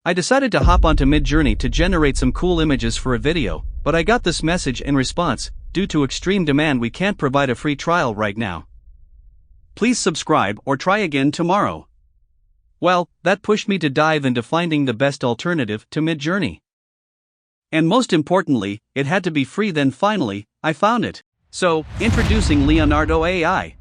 I decided to hop onto Midjourney to generate some cool images for a video, but I got this message in response: due to extreme demand we can't provide a free trial right now. Please subscribe or try again tomorrow. Well, that pushed me to dive into finding the best alternative to Midjourney. And most importantly, it had to be free. Then finally, I found it. So, introducing Leonardo AI.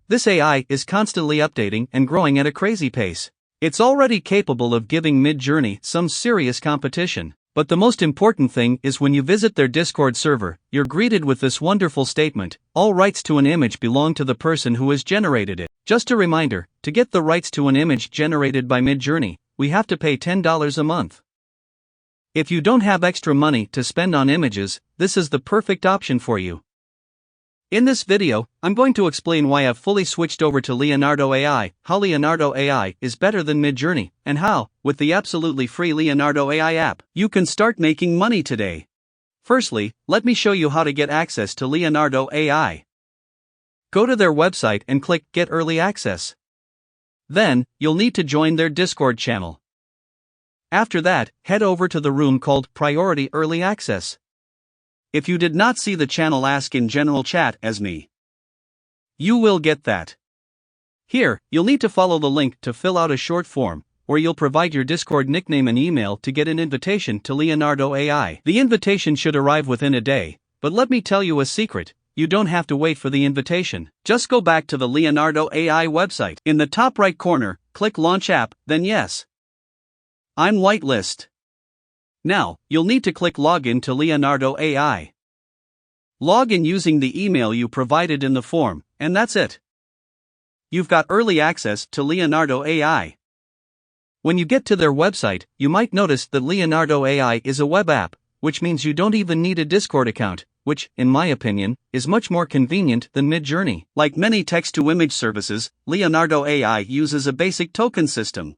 This AI is constantly updating and growing at a crazy pace. It's already capable of giving Midjourney some serious competition. But the most important thing is when you visit their Discord server, you're greeted with this wonderful statement: all rights to an image belong to the person who has generated it. Just a reminder, to get the rights to an image generated by Midjourney, we have to pay $10 a month. If you don't have extra money to spend on images, this is the perfect option for you. In this video, I'm going to explain why I've fully switched over to Leonardo AI, how Leonardo AI is better than Midjourney, and how, with the absolutely free Leonardo AI app, you can start making money today. Firstly, let me show you how to get access to Leonardo AI. Go to their website and click Get Early Access. Then, you'll need to join their Discord channel. After that, head over to the room called Priority Early Access. If you did not see the channel, ask in general chat as me. You will get that. Here, you'll need to follow the link to fill out a short form, where you'll provide your Discord nickname and email to get an invitation to Leonardo AI. The invitation should arrive within a day, but let me tell you a secret: you don't have to wait for the invitation. Just go back to the Leonardo AI website. In the top right corner, click Launch App, then Yes. I'm whitelist. Now, you'll need to click Login to Leonardo AI. Log in using the email you provided in the form, and that's it. You've got early access to Leonardo AI. When you get to their website, you might notice that Leonardo AI is a web app, which means you don't even need a Discord account, which, in my opinion, is much more convenient than Midjourney. Like many text-to-image services, Leonardo AI uses a basic token system.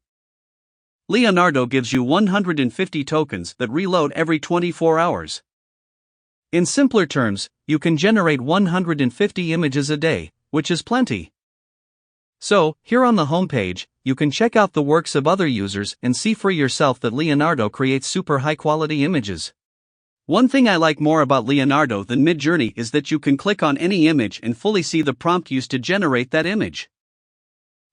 Leonardo gives you 150 tokens that reload every 24 hours. In simpler terms, you can generate 150 images a day, which is plenty. So, here on the homepage, you can check out the works of other users and see for yourself that Leonardo creates super high-quality images. One thing I like more about Leonardo than Midjourney is that you can click on any image and fully see the prompt used to generate that image.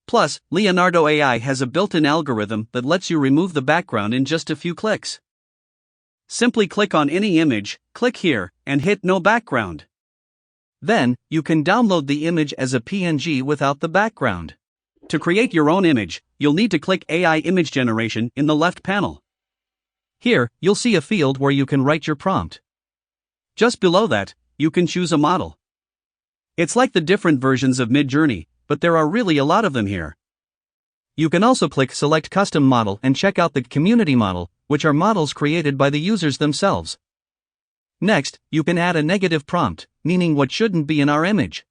Plus, Leonardo AI has a built-in algorithm that lets you remove the background in just a few clicks. Simply click on any image, click here, and hit No Background. Then, you can download the image as a PNG without the background. To create your own image, you'll need to click AI Image Generation in the left panel. Here, you'll see a field where you can write your prompt. Just below that, you can choose a model. It's like the different versions of Midjourney, but there are really a lot of them here. You can also click Select Custom Model and check out the Community Model, which are models created by the users themselves. Next, you can add a negative prompt, meaning what shouldn't be in our image.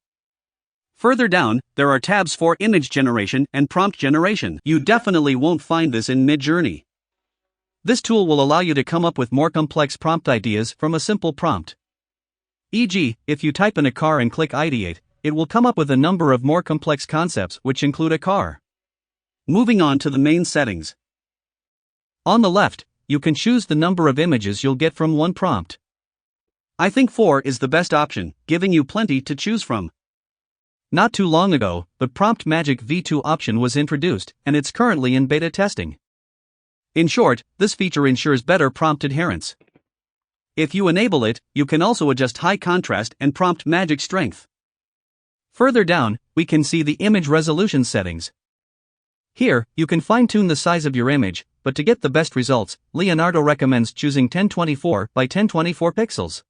Further down, there are tabs for image generation and prompt generation. You definitely won't find this in Midjourney. This tool will allow you to come up with more complex prompt ideas from a simple prompt. E.g., if you type in a car and click Ideate, it will come up with a number of more complex concepts which include a car. Moving on to the main settings. On the left, you can choose the number of images you'll get from one prompt. I think 4 is the best option, giving you plenty to choose from. Not too long ago, the Prompt Magic V2 option was introduced, and it's currently in beta testing. In short, this feature ensures better prompt adherence. If you enable it, you can also adjust high contrast and prompt magic strength. Further down, we can see the image resolution settings. Here, you can fine-tune the size of your image, but to get the best results, Leonardo recommends choosing 1024 by 1024 pixels.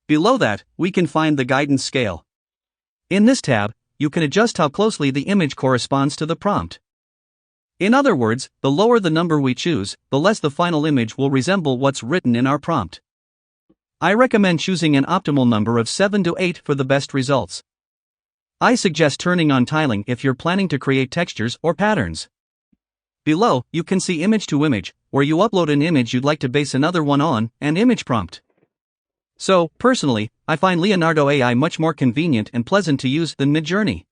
Below that, we can find the guidance scale. In this tab, you can adjust how closely the image corresponds to the prompt. In other words, the lower the number we choose, the less the final image will resemble what's written in our prompt. I recommend choosing an optimal number of 7 to 8 for the best results. I suggest turning on tiling if you're planning to create textures or patterns. Below, you can see image to image, where you upload an image you'd like to base another one on, and image prompt. So, personally, I find Leonardo AI much more convenient and pleasant to use than Midjourney.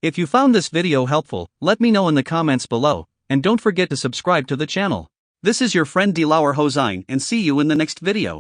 If you found this video helpful, let me know in the comments below. and don't forget to subscribe to the channel. This is your friend Dilawar Hossein and see you in the next video.